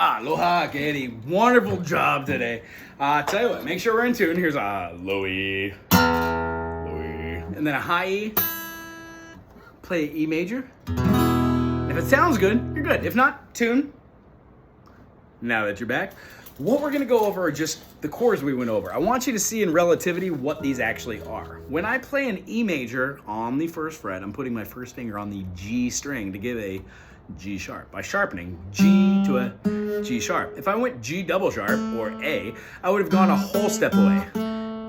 Aloha, Kadie. Wonderful job today. Tell you what, make sure we're in tune. Here's a low E, and then a high E. Play E major. If it sounds good, you're good. If not, tune. Now that you're back, what we're gonna go over are just the chords we went over. I want you to see in relativity what these actually are. When I play an E major on the first fret, I'm putting my first finger on the G string to give a G sharp by sharpening G to a G sharp. If I went G double sharp or A, I would have gone a whole step away.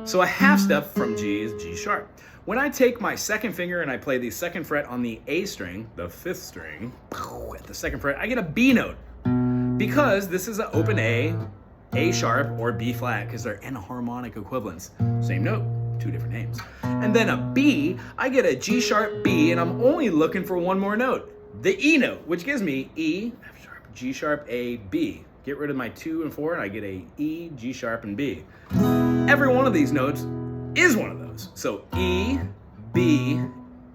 So a half step from G is G sharp. When I take my second finger and I play the second fret on the A string, the fifth string, at the second fret, I get a B note. Because this is an open A sharp, or B flat, because they're enharmonic equivalents. Same note, two different names. And then a B, I get a G sharp B, and I'm only looking for one more note. The E note, which gives me E, F sharp, G sharp, A, B. Get rid of my 2 and 4, and I get a E, G sharp, and B. Every one of these notes is one of those. So E, B,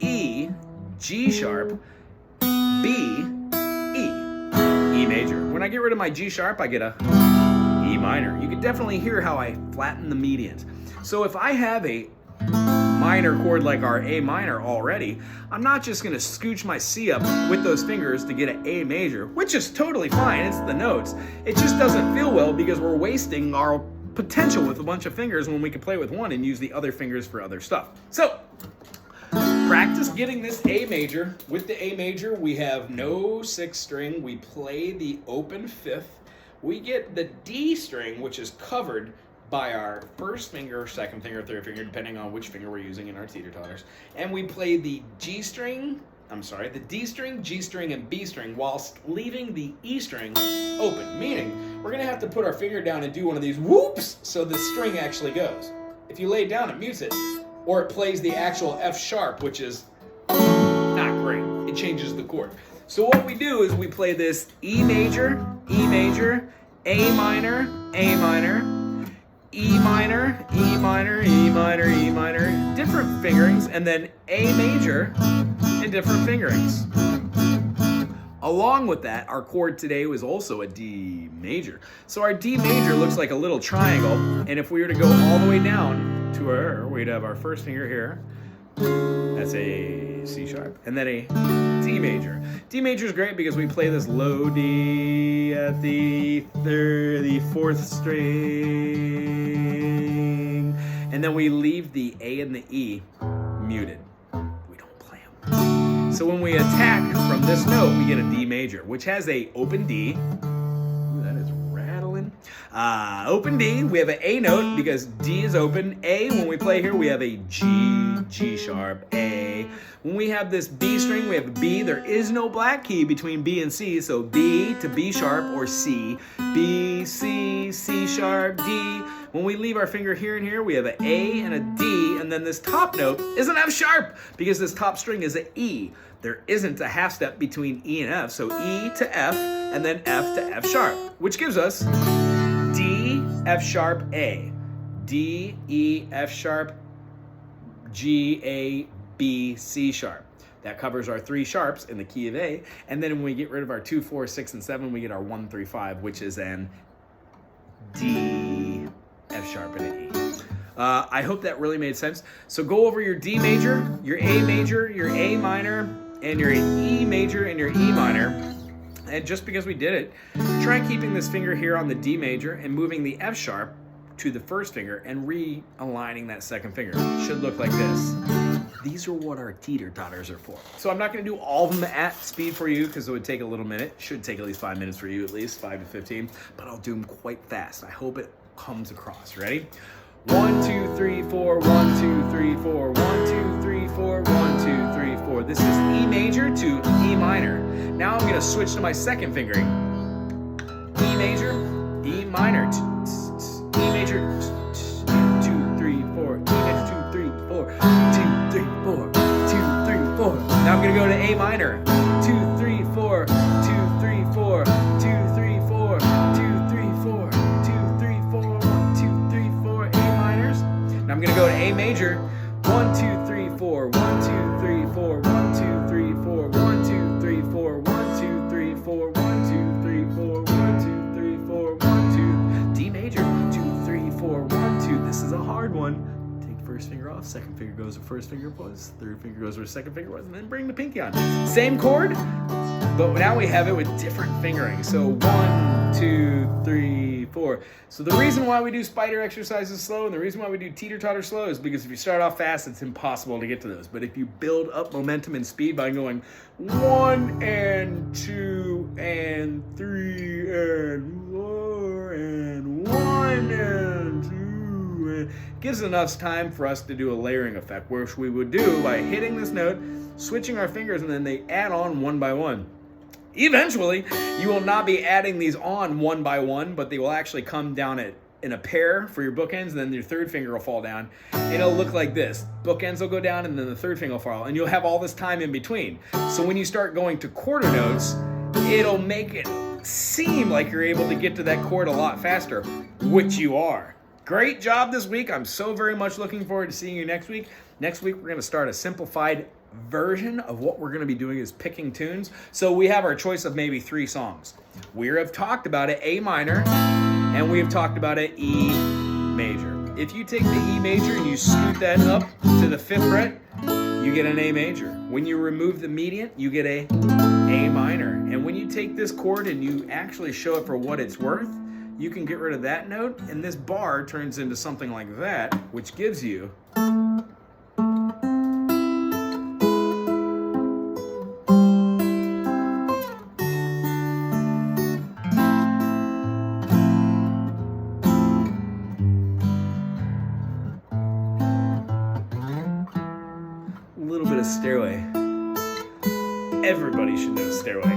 E, G sharp, B, E, E major. When I get rid of my G sharp, I get a E minor. You can definitely hear how I flatten the medians. So if I have a minor chord like our A minor already, I'm not just gonna scooch my C up with those fingers to get an A major, which is totally fine, it's the notes. It just doesn't feel well because we're wasting our potential with a bunch of fingers when we can play with one and use the other fingers for other stuff. So, practice getting this A major. With the A major, we have no sixth string, we play the open fifth. We get the D string, which is covered by our first finger, second finger, third finger, depending on which finger we're using in our teeter-totters. And we play the D string, G string, and B string, whilst leaving the E string open. Meaning, we're gonna have to put our finger down and do one of these whoops so the string actually goes. If you lay it down, it mutes it. Or it plays the actual F sharp, which is not great. It changes the chord. So what we do is we play this E major, A minor, E minor, E minor, E minor, E minor, different fingerings, and then A major in different fingerings. Along with that, our chord today was also a D major. So our D major looks like a little triangle, and if we were to go all the way down to our, we'd have our first finger here. That's a C sharp, and then a D major. D major is great because we play this low D at the fourth string, and then we leave the A and the E muted. We don't play them. So when we attack from this note, we get a D major, which has a open D. Ooh, that is rattling. Open D, we have an A note because D is open. A, when we play here, we have a G, G sharp, A. When we have this B string, we have a B. There is no black key between B and C, so B to B sharp or C. B, C, C sharp, D. When we leave our finger here and here, we have an A and a D, and then this top note is an F sharp because this top string is an E. There isn't a half step between E and F, so E to F, and then F to F sharp, which gives us D, F sharp, A. D, E, F sharp, G, A, B, C sharp. That covers our 3 sharps in the key of A. And then when we get rid of our 2, 4, 6, and 7, we get our 1, 3, 5, which is an D, F sharp, and an E. I hope that really made sense. So go over your D major, your A major, your A minor, and your E major and your E minor. And just because we did it, try keeping this finger here on the D major and moving the F sharp to the first finger and realigning that second finger. It should look like this. These are what our teeter-totters are for. So I'm not gonna do all of them at speed for you because it would take a little minute. Should take at least 5 minutes for you, at least 5 to 15, but I'll do them quite fast. I hope it comes across. Ready? 1, 2, 3, 4, 1, 2, 3, 4, 1, 2, 3, 4, 1, 2, 3, 4. This is E major to E minor. Now I'm gonna switch to my second fingering. E major, E minor, E major, 2, 3, 4, E major, 2, 3, 4, 2, 3, 4, 2, 3, 4. Now I'm gonna go to A minor. 2, 3, 4, 2, 3, 4, 2, 3, 4, 2, 3, 4, 2, 3, 4, 1, 2, 3, 4, A minors. Now I'm gonna go to A major. 1, 2, 3, 4, 1, 2, 3, 4, 1, 2, 3, 4, 1, 2, 3, 4, 1, 2, 3, 4, 1, 2, 3, 4, 1, 2, first finger off, second finger goes where first finger was, third finger goes where second finger was, and then bring the pinky on. Same chord, but now we have it with different fingering. So 1, 2, 3, 4. So the reason why we do spider exercises slow and the reason why we do teeter-totter slow is because if you start off fast, it's impossible to get to those. But if you build up momentum and speed by going 1 and 2 and 3 and 4 and 1 and 2, and gives enough time for us to do a layering effect, which we would do by hitting this note, switching our fingers, and then they add on one by one. Eventually, you will not be adding these on one by one, but they will actually come down in a pair for your bookends, and then your third finger will fall down. And it'll look like this. Bookends will go down, and then the third finger will fall, and you'll have all this time in between. So when you start going to quarter notes, it'll make it seem like you're able to get to that chord a lot faster, which you are. Great job this week. I'm so very much looking forward to seeing you next week. Next week, we're going to start a simplified version of what we're going to be doing is picking tunes. So we have our choice of maybe 3 songs. We have talked about it A minor, and we have talked about it E major. If you take the E major and you scoot that up to the 5th fret, you get an A major. When you remove the median, you get a minor. And when you take this chord and you actually show it for what it's worth, you can get rid of that note, and this bar turns into something like that, which gives you Stairway. Everybody should know Stairway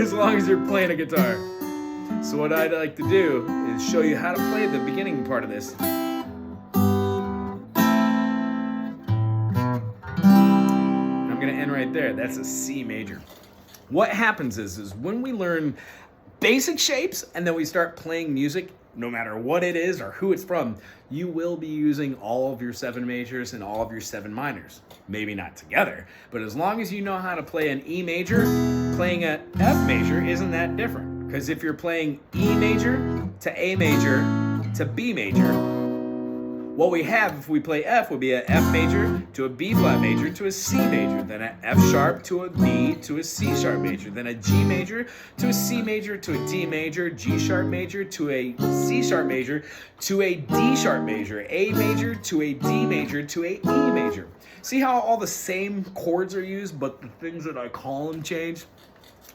as long as you're playing a guitar. So what I'd like to do is show you how to play the beginning part of this. I'm going to end right there. That's a C major. What happens is when we learn basic shapes and then we start playing music, no matter what it is or who it's from, you will be using all of your 7 majors and all of your 7 minors. Maybe not together, but as long as you know how to play an E major, playing an F major isn't that different. Because if you're playing E major to A major to B major, what we have if we play F would be an F major to a B flat major to a C major, then an F sharp to a B to a C sharp major, then a G major to a C major to a D major, G sharp major to a C sharp major to a D sharp major, A major to a D major to a E major. See how all the same chords are used, but the things that I call them change?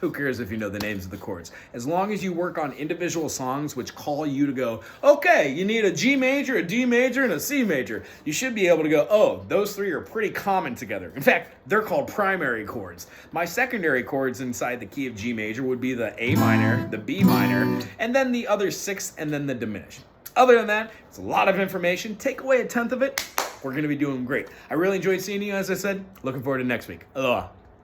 Who cares if you know the names of the chords? As long as you work on individual songs which call you to go, okay, you need a G major, a D major, and a C major. You should be able to go, oh, those 3 are pretty common together. In fact, they're called primary chords. My secondary chords inside the key of G major would be the A minor, the B minor, and then the other 6, and then the diminished. Other than that, it's a lot of information. Take away 1/10 of it, we're going to be doing great. I really enjoyed seeing you, as I said. Looking forward to next week. Aloha.